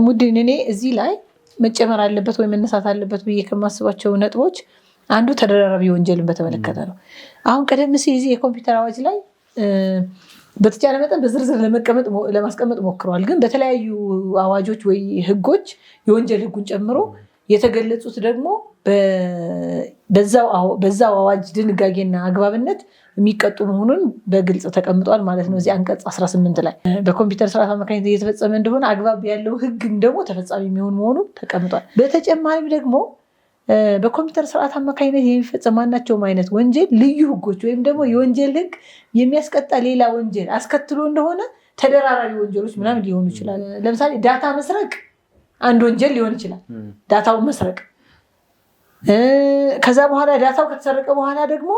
ሙድን እኔ እዚህ ላይ መጨመር አለበት ወይ መነሳት አለበት ብዬ ከማስባቸው ነጥቦች አንዱ ተደራራቢ ወንጀልን በተመለከተ ነው። አሁን ቀደም ሲል እዚህ የኮምፒውተር አዋጅ ላይ በተቻለ መጠን በዝርዝር ለማስቀመጥ ሞክረዋል። ግን በተለያዩ አዋጆች ወይ ህጎች የወንጀል ህጉን ጨምሮ የተገለጹት ደግሞ በዛው አዋጅ ድንጋጌና አግባብነት የሚቀጡ መሆኑን በግልጽ ተቀምጧል ማለት ነው። እዚህ አንቀጽ 18 ላይ በኮምፒውተር ስርዓት አማካኝነት እየተፈጸመ እንደሆነ አግባብ ያለው ህግም ደግሞ ተፈጻሚ የሚሆን መሆኑን ተቀምጧል። በተጨማሪም ደግሞ በኮምፒውተር ስርዓት አማካኝነት የሚፈጸም ማናቸውም አይነት ወንጀል ልዩ ህጎች ወይም ደግሞ የወንጀል ህግ የሚያስቀጣ ሌላ ወንጀል አስከትሎ እንደሆነ ተደራራቢ ወንጀሎች ምናምን ሊሆኑ ይችላል። ለምሳሌ ዳታ መስረቅ አንድ ወንጀል ሊሆን ይችላል። ዳታውን መስረቅ ከዛ በኋላ ዳታው ከተሰረቀ በኋላ ደግሞ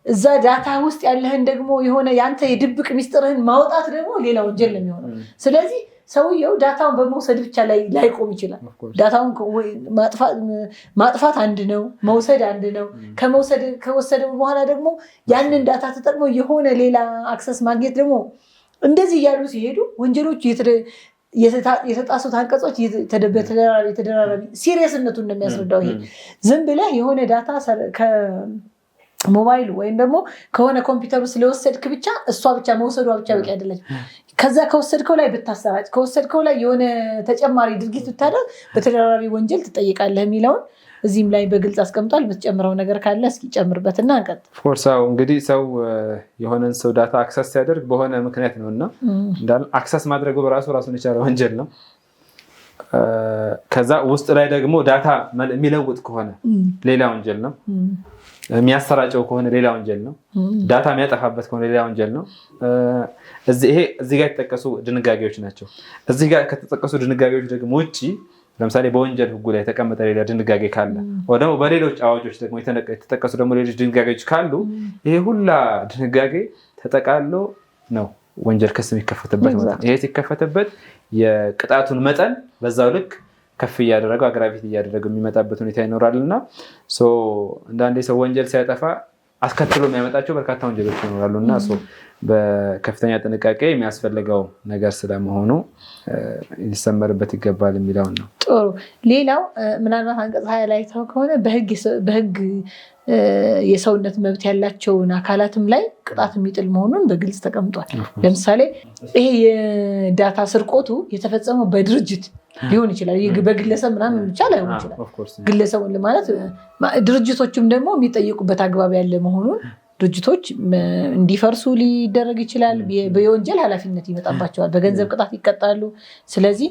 እዛ ዳታ ውስጥ ያለህን ደግሞ የሆነ ያንተ የድብቅ ሚስጥርህን ማውጣት ደግሞ ሌላ ወንጀል ነው የሚሆነው። ስለዚህ ሰውየው ዳታውን በመውሰድ ብቻ ላይቆም ይችላል። ዳታውን ማጥፋት አንድ ነው፣ መውሰድ አንድ ነው። ከወሰደ በኋላ ደግሞ ያንን ዳታ ተጠቅሞ የሆነ ሌላ አክሰስ ማግኘት ደግሞ እንደዚህ እያሉ ሲሄዱ ወንጀሎች የተጣሱት አንቀጾች የተደራራቢ ሲሪየስነቱን እንደሚያስረዳው ይሄ ዝም ብለህ የሆነ ዳታ ከሞባይሉ ወይም ደግሞ ከሆነ ኮምፒውተሩ ስለወሰድክ ብቻ እሷ ብቻ መውሰዷ ብቻ በቂ አይደለም። ከዛ ከወሰድከው ላይ ብታሰራጭ ከወሰድከው ላይ የሆነ ተጨማሪ ድርጊት ብታደርግ በተደራራቢ ወንጀል ትጠይቃለህ የሚለውን እዚህም ላይ በግልጽ አስቀምጧል። የምትጨምረው ነገር ካለ እስኪ ጨምርበትና እንቀጥል። ፎርሳው እንግዲህ ሰው የሆነን ሰው ዳታ አክሰስ ሲያደርግ በሆነ ምክንያት ነው እና አክሰስ ማድረጉ ራሱን የቻለ ወንጀል ነው። ከዛ ውስጥ ላይ ደግሞ ዳታ የሚለውጥ ከሆነ ሌላ ወንጀል ነው። የሚያሰራጨው ከሆነ ሌላ ወንጀል ነው። ዳታ የሚያጠፋበት ከሆነ ሌላ ወንጀል ነው። እዚህ ጋር የተጠቀሱ ድንጋጌዎች ናቸው። እዚህ ጋር ከተጠቀሱ ድንጋጌዎች ደግሞ ውጭ ለምሳሌ በወንጀል ህጉ ላይ የተቀመጠ ሌላ ድንጋጌ ካለ ወይ ደግሞ በሌሎች አዋጆች ደግሞ የተጠቀሱ ደግሞ ሌሎች ድንጋጌዎች ካሉ ይሄ ሁላ ድንጋጌ ተጠቃሎ ነው ወንጀል ክስ የሚከፈትበት ማለት ነው። ይሄ ሲከፈትበት የቅጣቱን መጠን በዛው ልክ ከፍ እያደረገው አግራቪት እያደረገው የሚመጣበት ሁኔታ ይኖራልና አንዳንዴ ሰው ወንጀል ሲያጠፋ አስከትሎ የሚያመጣቸው በርካታ ወንጀሎች ይኖራሉና በከፍተኛ ጥንቃቄ የሚያስፈልገው ነገር ስለመሆኑ ሊሰመርበት ይገባል የሚለውን ነው። ጥሩ። ሌላው ምናልባት አንቀጽ 20 ላይ ታው ከሆነ በህግ የሰውነት መብት ያላቸውን አካላትም ላይ ቅጣት የሚጥል መሆኑን በግልጽ ተቀምጧል። ለምሳሌ ይሄ የዳታ ስርቆቱ የተፈጸመው በድርጅት ሊሆን ይችላል። በግለሰብ ምናምን ብቻ ላይሆን ይችላል። ግለሰቡን ማለት ድርጅቶችም ደግሞ የሚጠይቁበት አግባብ ያለ መሆኑን ድርጅቶች እንዲፈርሱ ሊደረግ ይችላል። በወንጀል ኃላፊነት ይመጣባቸዋል፣ በገንዘብ ቅጣት ይቀጣሉ። ስለዚህ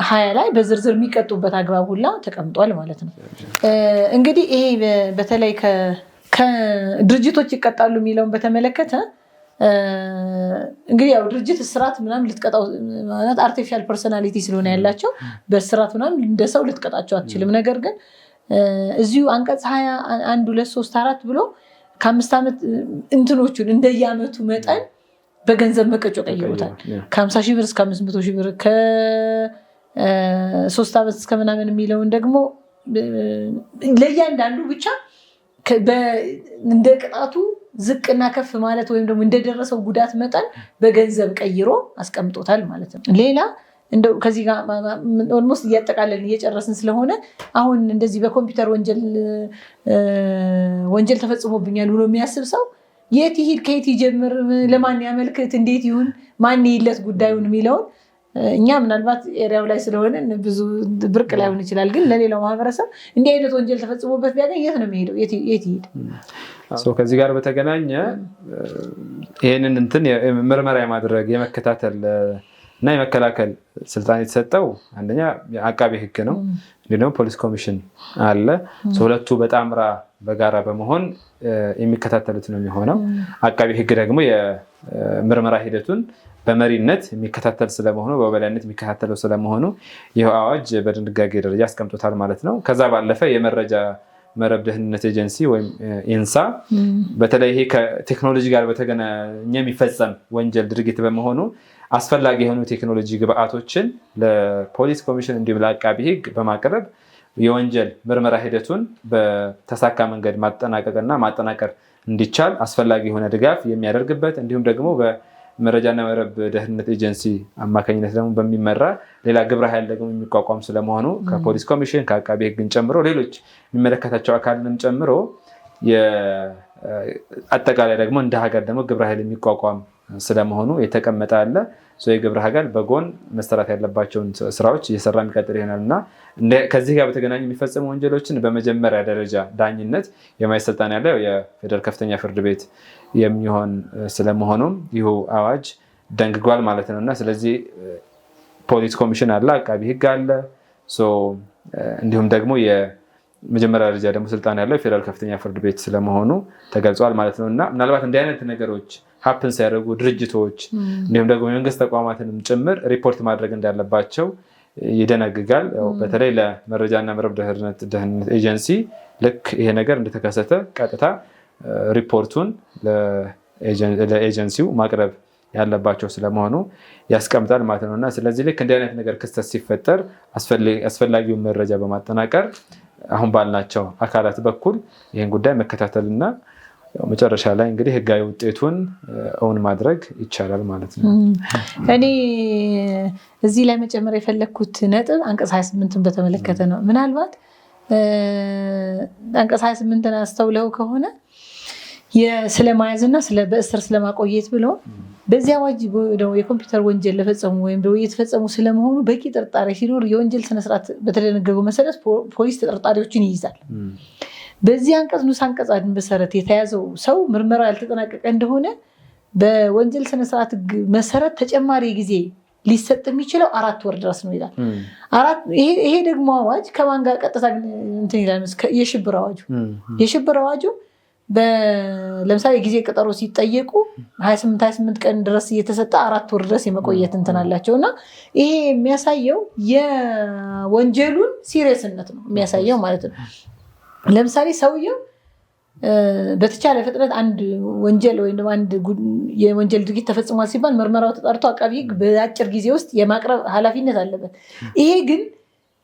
20 ላይ በዝርዝር የሚቀጡበት አግባብ ሁላ ተቀምጧል ማለት ነው። እንግዲህ ይሄ በተለይ ከድርጅቶች ይቀጣሉ የሚለውን በተመለከተ እንግዲህ ያው ድርጅት እስራት ምናምን ልትቀጣው ማለት አርቲፊሻል ፐርሶናሊቲ ስለሆነ ያላቸው በእስራት ምናምን እንደ ሰው ልትቀጣቸው አትችልም። ነገር ግን እዚሁ አንቀጽ 20 1 2 3 4 ብሎ ከ5 ዓመት እንትኖቹን እንደየዓመቱ መጠን በገንዘብ መቀጮ ቀይሮታል። ከ50 ሺህ ብር እስከ 500 ሺህ ብር ከ3 ዓመት እስከ ምናምን የሚለውን ደግሞ ለእያንዳንዱ ብቻ እንደ ቅጣቱ ዝቅና ከፍ ማለት ወይም ደግሞ እንደደረሰው ጉዳት መጠን በገንዘብ ቀይሮ አስቀምጦታል ማለት ነው። ሌላ እንደው ከዚህ ጋር ኦልሞስት እያጠቃለልን እየጨረስን ስለሆነ አሁን እንደዚህ በኮምፒውተር ወንጀል ተፈጽሞብኛል ብሎ የሚያስብ ሰው የት ይሄድ፣ ከየት ይጀምር፣ ለማን ያመልክት፣ እንዴት ይሁን፣ ማን ይለት ጉዳዩን የሚለውን እኛ ምናልባት ኤሪያው ላይ ስለሆነ ብዙ ብርቅ ላይሆን ይችላል። ግን ለሌላው ማህበረሰብ እንዲህ አይነት ወንጀል ተፈጽሞበት ቢያገኝ የት ነው የሚሄደው? የት ይሄድ? ከዚህ ጋር በተገናኘ ይህንን ምርመራ የማድረግ የመከታተል እና የመከላከል ስልጣን የተሰጠው አንደኛ አቃቤ ሕግ ነው። እንዲሁም ደግሞ ፖሊስ ኮሚሽን አለ። ሁለቱ በጣምራ በጋራ በመሆን የሚከታተሉት ነው የሚሆነው። አቃቤ ሕግ ደግሞ የምርመራ ሂደቱን በመሪነት የሚከታተል ስለመሆኑ በበላይነት የሚከታተለው ስለመሆኑ ይህ አዋጅ በድንጋጌ ደረጃ አስቀምጦታል ማለት ነው። ከዛ ባለፈ የመረጃ መረብ ደህንነት ኤጀንሲ ወይም ኢንሳ በተለይ ይሄ ከቴክኖሎጂ ጋር በተገናኘ የሚፈጸም ወንጀል ድርጊት በመሆኑ አስፈላጊ የሆኑ ቴክኖሎጂ ግብአቶችን ለፖሊስ ኮሚሽን እንዲሁም ለአቃቢ ሕግ በማቅረብ የወንጀል ምርመራ ሂደቱን በተሳካ መንገድ ማጠናቀቅና ማጠናቀር እንዲቻል አስፈላጊ የሆነ ድጋፍ የሚያደርግበት እንዲሁም ደግሞ መረጃና መረብ ደህንነት ኤጀንሲ አማካኝነት ደግሞ በሚመራ ሌላ ግብረ ኃይል ደግሞ የሚቋቋም ስለመሆኑ ከፖሊስ ኮሚሽን ከአቃቢ ሕግን ጨምሮ ሌሎች የሚመለከታቸው አካልንም ጨምሮ አጠቃላይ ደግሞ እንደ ሀገር ደግሞ ግብረ ኃይል የሚቋቋም ስለመሆኑ የተቀመጠ አለ። የግብረ ኃይል በጎን መሰራት ያለባቸውን ስራዎች እየሰራ የሚቀጥል ይሆናል እና ከዚህ ጋር በተገናኙ የሚፈጸሙ ወንጀሎችን በመጀመሪያ ደረጃ ዳኝነት የማየት ስልጣን ያለው የፌደራል ከፍተኛ ፍርድ ቤት የሚሆን ስለመሆኑም ይሁ አዋጅ ደንግጓል ማለት ነው እና ስለዚህ ፖሊስ ኮሚሽን አለ፣ አቃቢ ሕግ አለ፣ እንዲሁም ደግሞ የመጀመሪያ ደረጃ ደግሞ ስልጣን ያለው የፌደራል ከፍተኛ ፍርድ ቤት ስለመሆኑ ተገልጿል ማለት ነው እና ምናልባት እንዲህ አይነት ነገሮች ሀፕን ሲያደርጉ ድርጅቶች እንዲሁም ደግሞ የመንግስት ተቋማትንም ጭምር ሪፖርት ማድረግ እንዳለባቸው ይደነግጋል። በተለይ ለመረጃና መረብ ደህንነት ኤጀንሲ ልክ ይሄ ነገር እንደተከሰተ ቀጥታ ሪፖርቱን ለኤጀንሲው ማቅረብ ያለባቸው ስለመሆኑ ያስቀምጣል ማለት ነው እና ስለዚህ ልክ እንዲህ አይነት ነገር ክስተት ሲፈጠር አስፈላጊውን መረጃ በማጠናቀር አሁን ባልናቸው አካላት በኩል ይህን ጉዳይ መከታተልና መጨረሻ ላይ እንግዲህ ህጋዊ ውጤቱን እውን ማድረግ ይቻላል ማለት ነው። እኔ እዚህ ላይ መጨመር የፈለግኩት ነጥብ አንቀጽ 28ን በተመለከተ ነው። ምናልባት አንቀጽ 28ን አስተውለው ከሆነ ስለማያዝና በእስር ስለማቆየት ብለው በዚህ አዋጅ የኮምፒውተር ወንጀል ለፈጸሙ ወይም የተፈጸሙ ስለመሆኑ በቂ ጥርጣሬ ሲኖር የወንጀል ስነስርዓት በተደነገገው መሰረት ፖሊስ ተጠርጣሪዎችን ይይዛል። በዚህ አንቀጽ ንዑስ አንቀጽ መሰረት የተያዘው ሰው ምርመራ ያልተጠናቀቀ እንደሆነ በወንጀል ስነስርዓት መሰረት ተጨማሪ ጊዜ ሊሰጥ የሚችለው 4 ወር ድረስ ነው ይላል። ይሄ ደግሞ አዋጅ ከማን ጋር ቀጥታ እንትን ይላል? የሽብር አዋጁ ለምሳሌ ጊዜ ቀጠሮ ሲጠየቁ 28 ቀን ድረስ እየተሰጠ 4 ወር ድረስ የመቆየት እንትን አላቸው እና ይሄ የሚያሳየው የወንጀሉን ሲሪየስነት ነው የሚያሳየው ማለት ነው። ለምሳሌ ሰውየው በተቻለ ፍጥነት አንድ ወንጀል ወይም አንድ የወንጀል ድርጊት ተፈጽሟል ሲባል ምርመራው ተጣርቶ አቃቢ ሕግ በአጭር ጊዜ ውስጥ የማቅረብ ኃላፊነት አለበት። ይሄ ግን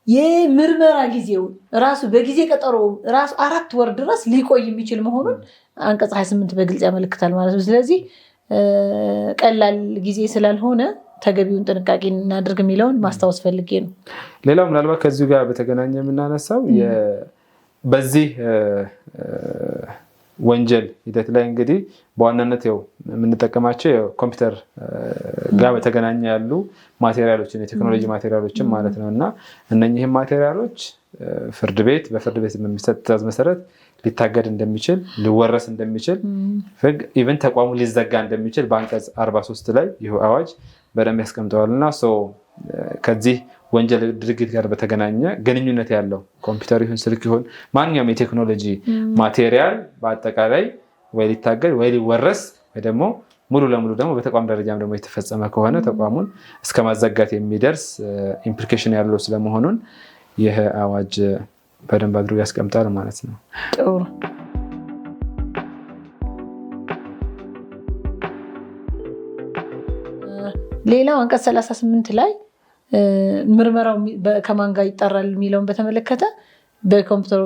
የምርመራ ጊዜው ራሱ በጊዜ ቀጠሮ ራሱ 4 ወር ድረስ ሊቆይ የሚችል መሆኑን አንቀጽ 28 በግልጽ ያመለክታል ማለት ነው። ስለዚህ ቀላል ጊዜ ስላልሆነ ተገቢውን ጥንቃቄ እናድርግ የሚለውን ማስታወስ ፈልጌ ነው። ሌላው ምናልባት ከዚሁ ጋር በተገናኘ የምናነሳው በዚህ ወንጀል ሂደት ላይ እንግዲህ በዋናነት የምንጠቀማቸው የኮምፒውተር ጋር በተገናኘ ያሉ ማቴሪያሎችን የቴክኖሎጂ ማቴሪያሎችን ማለት ነው እና እነኚህም ማቴሪያሎች በፍርድ ቤት በሚሰጥ ትዕዛዝ መሰረት ሊታገድ እንደሚችል ሊወረስ እንደሚችል ኢቨን ተቋሙ ሊዘጋ እንደሚችል በአንቀጽ 43 ላይ ይህ አዋጅ በደንብ ያስቀምጠዋል እና ከዚህ ወንጀል ድርጊት ጋር በተገናኘ ግንኙነት ያለው ኮምፒውተር ይሁን ስልክ ይሁን ማንኛውም የቴክኖሎጂ ማቴሪያል በአጠቃላይ ወይ ሊታገድ ወይ ሊወረስ ወይ ደግሞ ሙሉ ለሙሉ ደግሞ በተቋም ደረጃም ደግሞ የተፈጸመ ከሆነ ተቋሙን እስከ ማዘጋት የሚደርስ ኢምፕሊኬሽን ያለው ስለመሆኑን ይህ አዋጅ በደንብ አድርጎ ያስቀምጣል ማለት ነው። ጥሩ። ሌላው አንቀጽ 38 ላይ ምርመራው ከማን ጋር ይጣራል የሚለውን በተመለከተ በኮምፒውተሩ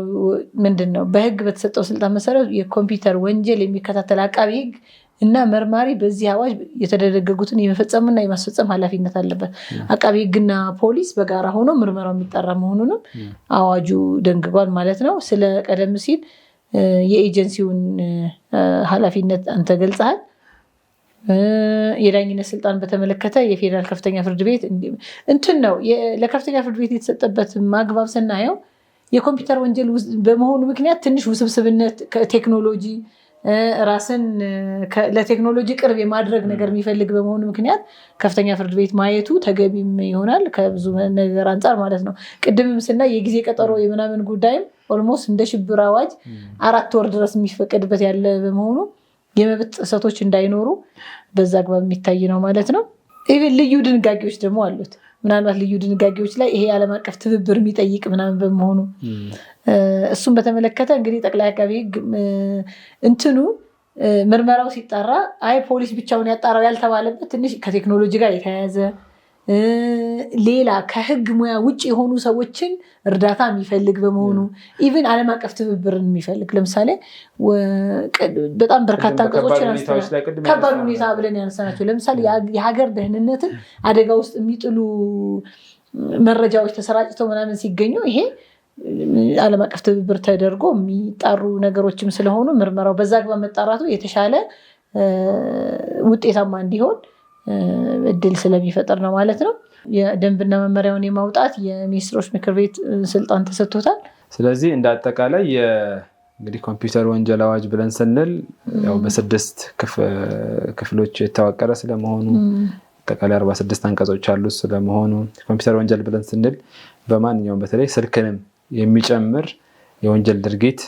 ምንድነው በህግ በተሰጠው ስልጣን መሰረት የኮምፒውተር ወንጀል የሚከታተል አቃቢ ሕግ እና መርማሪ በዚህ አዋጅ የተደነገጉትን የመፈጸምና የማስፈጸም ኃላፊነት አለበት። አቃቢ ሕግና ፖሊስ በጋራ ሆኖ ምርመራው የሚጣራ መሆኑንም አዋጁ ደንግጓል ማለት ነው። ስለ ቀደም ሲል የኤጀንሲውን ኃላፊነት አንተ ገልጸሃል። የዳኝነት ስልጣን በተመለከተ የፌደራል ከፍተኛ ፍርድ ቤት እንትን ነው ለከፍተኛ ፍርድ ቤት የተሰጠበት ማግባብ ስናየው የኮምፒውተር ወንጀል በመሆኑ ምክንያት ትንሽ ውስብስብነት ከቴክኖሎጂ ራስን ለቴክኖሎጂ ቅርብ የማድረግ ነገር የሚፈልግ በመሆኑ ምክንያት ከፍተኛ ፍርድ ቤት ማየቱ ተገቢም ይሆናል ከብዙ ነገር አንጻር ማለት ነው። ቅድምም ስናይ የጊዜ ቀጠሮ የምናምን ጉዳይም ኦልሞስት እንደ ሽብር አዋጅ 4 ወር ድረስ የሚፈቀድበት ያለ በመሆኑ የመብት ጥሰቶች እንዳይኖሩ በዛ አግባብ የሚታይ ነው ማለት ነው። ኢቭን ልዩ ድንጋጌዎች ደግሞ አሉት። ምናልባት ልዩ ድንጋጌዎች ላይ ይሄ ዓለም አቀፍ ትብብር የሚጠይቅ ምናምን በመሆኑ እሱም በተመለከተ እንግዲህ ጠቅላይ አቃቤ ሕግ እንትኑ ምርመራው ሲጣራ ፖሊስ ብቻውን ያጣራው ያልተባለበት ትንሽ ከቴክኖሎጂ ጋር የተያያዘ ሌላ ከህግ ሙያ ውጭ የሆኑ ሰዎችን እርዳታ የሚፈልግ በመሆኑ ኢቭን ዓለም አቀፍ ትብብርን የሚፈልግ ለምሳሌ በጣም በርካታ አንቀጾችን ከባድ ሁኔታ ብለን ያነሳናቸው ለምሳሌ የሀገር ደህንነትን አደጋ ውስጥ የሚጥሉ መረጃዎች ተሰራጭተው ምናምን ሲገኙ ይሄ ዓለም አቀፍ ትብብር ተደርጎ የሚጣሩ ነገሮችም ስለሆኑ ምርመራው በዛ አግባብ መጣራቱ የተሻለ ውጤታማ እንዲሆን እድል ስለሚፈጠር ነው ማለት ነው። የደንብና መመሪያውን የማውጣት የሚኒስትሮች ምክር ቤት ስልጣን ተሰጥቶታል። ስለዚህ እንደ አጠቃላይ እንግዲህ ኮምፒውተር ወንጀል አዋጅ ብለን ስንል ያው በ6 ክፍሎች የተዋቀረ ስለመሆኑ አጠቃላይ 46 አንቀጾች አሉት ስለመሆኑ ኮምፒውተር ወንጀል ብለን ስንል በማንኛውም በተለይ ስልክንም የሚጨምር የወንጀል ድርጊት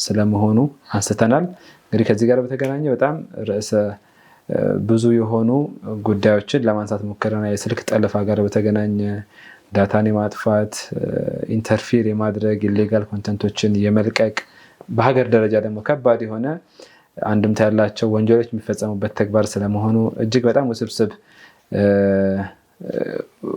ስለመሆኑ አንስተናል። እንግዲህ ከዚህ ጋር በተገናኘ በጣም ርዕሰ ብዙ የሆኑ ጉዳዮችን ለማንሳት ሞክረናል። የስልክ ጠለፋ ጋር በተገናኘ ዳታን የማጥፋት ኢንተርፊር የማድረግ ኢሌጋል ኮንተንቶችን የመልቀቅ በሀገር ደረጃ ደግሞ ከባድ የሆነ አንድምታ ያላቸው ወንጀሎች የሚፈጸሙበት ተግባር ስለመሆኑ እጅግ በጣም ውስብስብ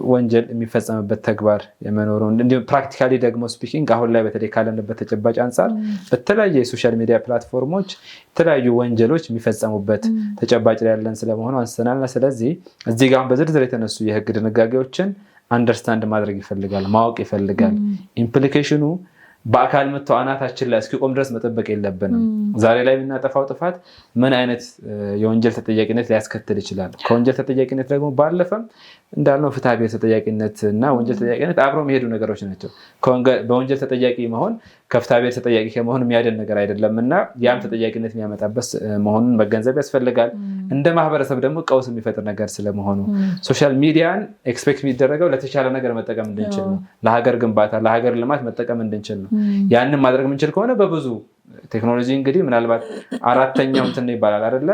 ወንጀል የሚፈጸምበት ተግባር የመኖሩ እንዲሁም ፕራክቲካሊ ደግሞ ስፒኪንግ አሁን ላይ በተለይ ካለንበት ተጨባጭ አንጻር በተለያየ የሶሻል ሚዲያ ፕላትፎርሞች የተለያዩ ወንጀሎች የሚፈጸሙበት ተጨባጭ ላይ ያለን ስለመሆኑ አንስተናልና ስለዚህ እዚህ ጋር በዝርዝር የተነሱ የህግ ድንጋጌዎችን አንደርስታንድ ማድረግ ይፈልጋል፣ ማወቅ ይፈልጋል። ኢምፕሊኬሽኑ በአካል መጥቶ አናታችን ላይ እስኪቆም ድረስ መጠበቅ የለብንም። ዛሬ ላይ የምናጠፋው ጥፋት ምን አይነት የወንጀል ተጠያቂነት ሊያስከትል ይችላል? ከወንጀል ተጠያቂነት ደግሞ ባለፈም እንዳልነው ፍትሐ ብሔር ተጠያቂነት እና ወንጀል ተጠያቂነት አብረው የሚሄዱ ነገሮች ናቸው። በወንጀል ተጠያቂ መሆን ከፍትሐ ብሔር ተጠያቂ ከመሆን የሚያደን ነገር አይደለም እና ያም ተጠያቂነት የሚያመጣበት መሆኑን መገንዘብ ያስፈልጋል። እንደ ማህበረሰብ ደግሞ ቀውስ የሚፈጥር ነገር ስለመሆኑ ሶሻል ሚዲያን ኤክስፔክት የሚደረገው ለተሻለ ነገር መጠቀም እንድንችል ነው። ለሀገር ግንባታ፣ ለሀገር ልማት መጠቀም እንድንችል ነው። ያንን ማድረግ የምንችል ከሆነ በብዙ ቴክኖሎጂ እንግዲህ ምናልባት አራተኛው እንትን ይባላል አይደለ?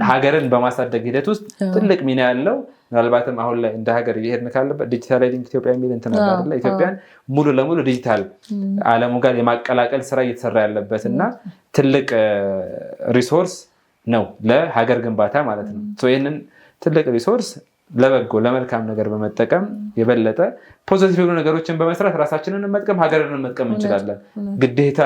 ሀገርን በማሳደግ ሂደት ውስጥ ትልቅ ሚና ያለው ምናልባትም አሁን ላይ እንደ ሀገር እየሄድን ካለበት ዲጂታላይዚንግ ኢትዮጵያ የሚል እንትን አለ አይደለ? ኢትዮጵያን ሙሉ ለሙሉ ዲጂታል ዓለሙ ጋር የማቀላቀል ስራ እየተሰራ ያለበት እና ትልቅ ሪሶርስ ነው ለሀገር ግንባታ ማለት ነው። ይህንን ትልቅ ሪሶርስ ለበጎ ለመልካም ነገር በመጠቀም የበለጠ ፖዚቲቭ የሆኑ ነገሮችን በመስራት ራሳችንን መጥቀም ሀገርን መጥቀም እንችላለን። ግዴታ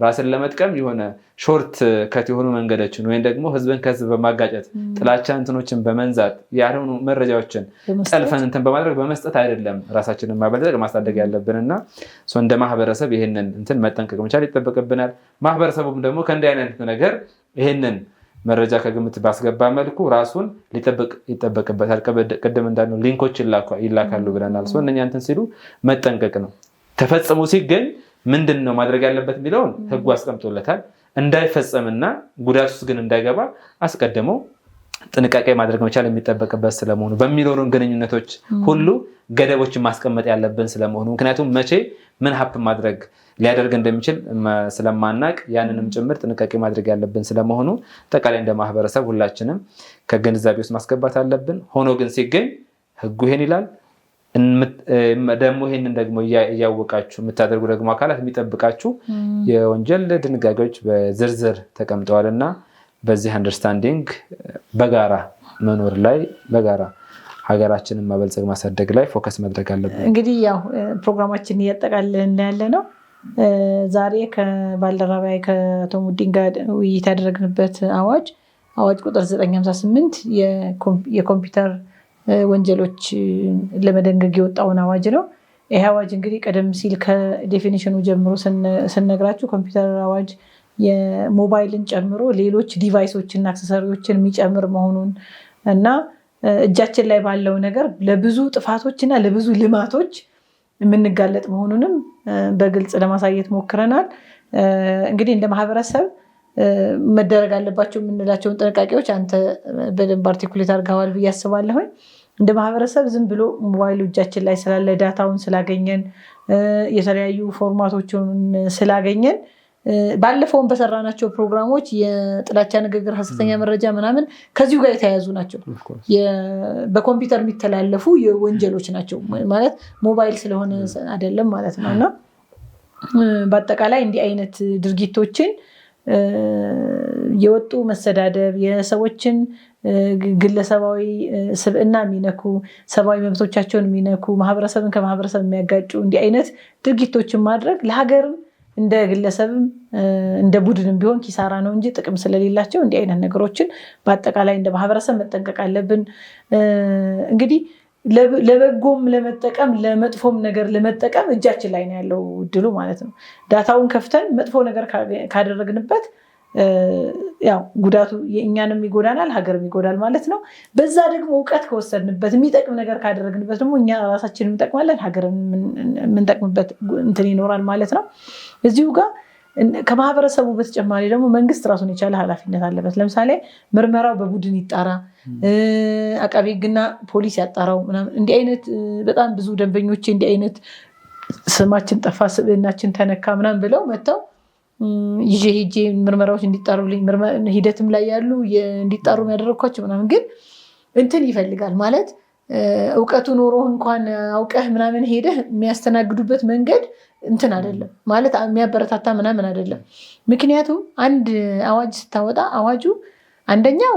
ራስን ለመጥቀም የሆነ ሾርት ከት የሆኑ መንገዶችን ወይም ደግሞ ህዝብን ከህዝብ በማጋጨት ጥላቻ እንትኖችን በመንዛት ያልሆኑ መረጃዎችን ጠልፈን እንትን በማድረግ በመስጠት አይደለም ራሳችንን ማበልጸግ ማሳደግ ያለብንና እንደ ማህበረሰብ ይሄንን እንትን መጠንቀቅ መቻል ይጠበቅብናል። ማህበረሰቡም ደግሞ ከእንዲህ አይነት ነገር ይሄንን መረጃ ከግምት ባስገባ መልኩ ራሱን ሊጠብቅ ይጠበቅበታል። ቅድም እንዳልነው ሊንኮች ይላካሉ ብለናል። እነኛ እንትን ሲሉ መጠንቀቅ ነው። ተፈጽሞ ሲገኝ ምንድን ነው ማድረግ ያለበት የሚለውን ህጉ አስቀምጦለታል። እንዳይፈጸምና ጉዳት ውስጥ ግን እንዳይገባ አስቀድመው ጥንቃቄ ማድረግ መቻል የሚጠበቅበት ስለመሆኑ በሚኖሩን ግንኙነቶች ሁሉ ገደቦችን ማስቀመጥ ያለብን ስለመሆኑ ምክንያቱም መቼ ምን ሀፕ ማድረግ ሊያደርግ እንደሚችል ስለማናቅ ያንንም ጭምር ጥንቃቄ ማድረግ ያለብን ስለመሆኑ አጠቃላይ እንደ ማህበረሰብ ሁላችንም ከግንዛቤ ውስጥ ማስገባት አለብን። ሆኖ ግን ሲገኝ ህጉ ይሄን ይላል። ደግሞ ይሄንን ደግሞ እያወቃችሁ የምታደርጉ ደግሞ አካላት የሚጠብቃችሁ የወንጀል ድንጋጌዎች በዝርዝር ተቀምጠዋልና በዚህ አንደርስታንዲንግ በጋራ መኖር ላይ በጋራ ሀገራችንን ማበልጸግ ማሳደግ ላይ ፎከስ ማድረግ አለብን። እንግዲህ ያው ፕሮግራማችን እያጠቃለልን ያለ ነው። ዛሬ ከባልደረባዬ ከአቶ ሙዲን ጋር ውይይት ያደረግንበት አዋጅ ቁጥር 958 የኮምፒውተር ወንጀሎች ለመደንገግ የወጣውን አዋጅ ነው። ይሄ አዋጅ እንግዲህ ቀደም ሲል ከዴፊኒሽኑ ጀምሮ ስነግራችሁ ኮምፒውተር አዋጅ የሞባይልን ጨምሮ ሌሎች ዲቫይሶችና አክሰሰሪዎችን የሚጨምር መሆኑን እና እጃችን ላይ ባለው ነገር ለብዙ ጥፋቶችና ለብዙ ልማቶች የምንጋለጥ መሆኑንም በግልጽ ለማሳየት ሞክረናል። እንግዲህ እንደ ማህበረሰብ መደረግ አለባቸው የምንላቸውን ጥንቃቄዎች አንተ በደንብ አርቲኩሌት አድርገዋል ብዬ አስባለሁኝ። እንደ ማህበረሰብ ዝም ብሎ ሞባይሉ እጃችን ላይ ስላለ ዳታውን ስላገኘን የተለያዩ ፎርማቶችን ስላገኘን ባለፈውን በሰራናቸው ፕሮግራሞች የጥላቻ ንግግር፣ ሐሰተኛ መረጃ ምናምን ከዚሁ ጋር የተያያዙ ናቸው። በኮምፒውተር የሚተላለፉ የወንጀሎች ናቸው ማለት ሞባይል ስለሆነ አይደለም ማለት ነው። እና በአጠቃላይ እንዲህ አይነት ድርጊቶችን የወጡ መሰዳደብ፣ የሰዎችን ግለሰባዊ ስብዕና የሚነኩ፣ ሰብአዊ መብቶቻቸውን የሚነኩ፣ ማህበረሰብን ከማህበረሰብ የሚያጋጩ እንዲህ አይነት ድርጊቶችን ማድረግ ለሀገርም እንደ ግለሰብም እንደ ቡድንም ቢሆን ኪሳራ ነው እንጂ ጥቅም ስለሌላቸው እንዲህ አይነት ነገሮችን በአጠቃላይ እንደ ማህበረሰብ መጠንቀቅ አለብን። እንግዲህ ለበጎም ለመጠቀም ለመጥፎም ነገር ለመጠቀም እጃችን ላይ ነው ያለው እድሉ ማለት ነው። ዳታውን ከፍተን መጥፎ ነገር ካደረግንበት ያው ጉዳቱ እኛንም ይጎዳናል፣ ሀገርም ይጎዳል ማለት ነው። በዛ ደግሞ እውቀት ከወሰድንበት የሚጠቅም ነገር ካደረግንበት ደግሞ እኛ ራሳችንን እንጠቅማለን፣ ሀገርን የምንጠቅምበት እንትን ይኖራል ማለት ነው። እዚሁ ጋር ከማህበረሰቡ በተጨማሪ ደግሞ መንግስት ራሱን የቻለ ኃላፊነት አለበት። ለምሳሌ ምርመራው በቡድን ይጣራ፣ አቃቤ ሕግና ፖሊስ ያጣራው ምናምን። እንዲህ አይነት በጣም ብዙ ደንበኞቼ እንዲህ አይነት ስማችን ጠፋ፣ ስብዕናችን ተነካ ምናምን ብለው መጥተው ይዤ ሄጄ ምርመራዎች እንዲጣሩልኝ ሂደትም ላይ ያሉ እንዲጣሩ ያደረግኳቸው ምናምን። ግን እንትን ይፈልጋል ማለት እውቀቱ ኖሮ እንኳን አውቀህ ምናምን ሄደህ የሚያስተናግዱበት መንገድ እንትን አይደለም ማለት የሚያበረታታ ምናምን አይደለም። ምክንያቱም አንድ አዋጅ ስታወጣ አዋጁ አንደኛው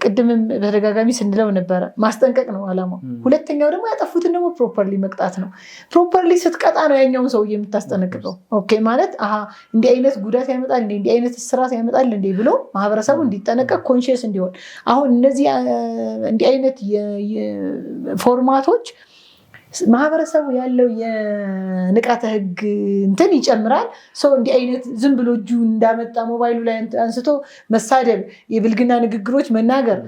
ቅድምም በተደጋጋሚ ስንለው ነበረ ማስጠንቀቅ ነው ዓላማው። ሁለተኛው ደግሞ ያጠፉትን ደግሞ ፕሮፐርሊ መቅጣት ነው። ፕሮፐርሊ ስትቀጣ ነው ያኛውን ሰው የምታስጠነቅቀው። ኦኬ ማለት እንዲህ አይነት ጉዳት ያመጣል እንዲህ አይነት እስራት ያመጣል እንዴ ብሎ ማህበረሰቡ እንዲጠነቀቅ ኮንሽየስ እንዲሆን። አሁን እነዚህ እንዲህ አይነት ፎርማቶች ማህበረሰቡ ያለው የንቃተ ህግ እንትን ይጨምራል። ሰው እንዲህ አይነት ዝም ብሎ እጁ እንዳመጣ ሞባይሉ ላይ አንስቶ መሳደብ፣ የብልግና ንግግሮች መናገር፣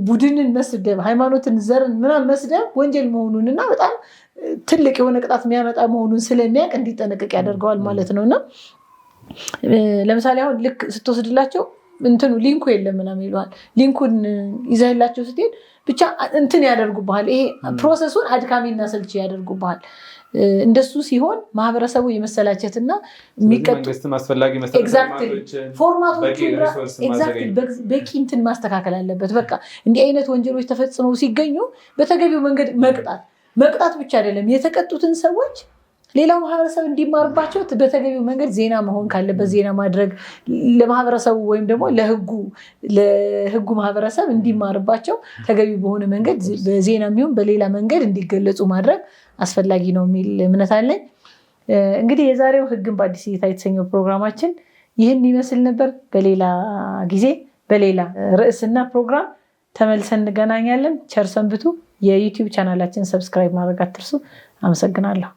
ቡድንን መስደብ፣ ሃይማኖትን፣ ዘርን ምናምን መስደብ ወንጀል መሆኑንና በጣም ትልቅ የሆነ ቅጣት የሚያመጣ መሆኑን ስለሚያውቅ እንዲጠነቀቅ ያደርገዋል ማለት ነው። እና ለምሳሌ አሁን ልክ ስትወስድላቸው እንትኑ ሊንኩ የለም ምናምን ይለዋል። ሊንኩን ይዘህላቸው ስትሄድ ብቻ እንትን ያደርጉብሃል። ይሄ ፕሮሰሱን አድካሚና ሰልቺ ያደርጉብሃል። እንደሱ ሲሆን ማህበረሰቡ የመሰላቸትና በቂ እንትን ማስተካከል አለበት። በቃ እንዲህ አይነት ወንጀሎች ተፈጽመው ሲገኙ በተገቢው መንገድ መቅጣት ብቻ አይደለም፣ የተቀጡትን ሰዎች ሌላው ማህበረሰብ እንዲማርባቸው በተገቢው መንገድ ዜና መሆን ካለበት ዜና ማድረግ፣ ለማህበረሰቡ ወይም ደግሞ ለህጉ ማህበረሰብ እንዲማርባቸው ተገቢ በሆነ መንገድ በዜና የሚሆን በሌላ መንገድ እንዲገለጹ ማድረግ አስፈላጊ ነው የሚል እምነት አለኝ። እንግዲህ የዛሬው ህግን በአዲስ እይታ የተሰኘው ፕሮግራማችን ይህን ይመስል ነበር። በሌላ ጊዜ በሌላ ርዕስና ፕሮግራም ተመልሰን እንገናኛለን። ቸር ሰንብቱ። የዩቲዩብ ቻናላችን ሰብስክራይብ ማድረግ አትርሱ። አመሰግናለሁ።